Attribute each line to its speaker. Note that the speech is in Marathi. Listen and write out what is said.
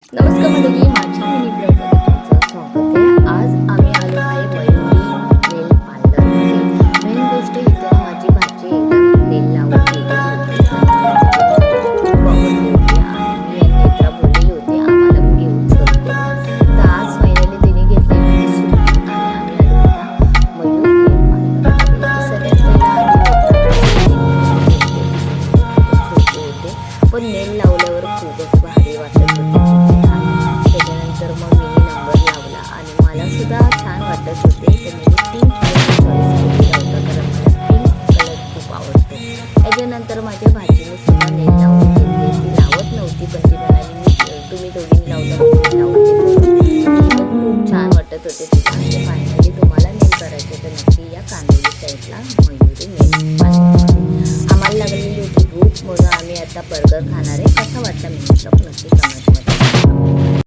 Speaker 1: नमस्कार मंडळी, माझ्या मिनी ब्लॉगमध्ये तुमचं स्वागत आहे. आज आम्ही आलो आहे मयुरी नेल पार्लरमध्ये. मेन गोष्ट इथं माझी भाची एकदम नेल लावून गेलेली होती खूप आवडली होती आणि मी आणि नेत्रा बोललेली होती आम्हाला पण घेऊन चल करून. तर आज फायनली तिने घेतली माझी सुट्टी आणि आम्ही आलो होता मयूर नेल पार्लरमध्ये. सगळ्यात पहिला आम्ही छोटे होते पण नेल लावल्यावर खूपच भारी वाटत होते. त्याच्यानंतर मग मी नंबर लावला आणि मला सुद्धा छान वाटत होते. तर मी पिंक कलर चॉईस केलेला होता कारण मला पिंक कलर खूप आवडतो. त्याच्यानंतर माझ्या भाचीने सुद्धा नेल लावून घेतले. ती लावत नव्हती पण ती म्हणाली मी तुम्ही दोघींनी लावलं मी लावून देतो. खूप छान वाटत होते तिथे. फायनली तुम्हाला नेल करायचे तर नक्की या कांदिवली साईडला मयुरी नेल पार्लरमध्ये. आम्हाला लागलेली होती भूक म्हणून आम्ही आता बर्गर खाणार आहे.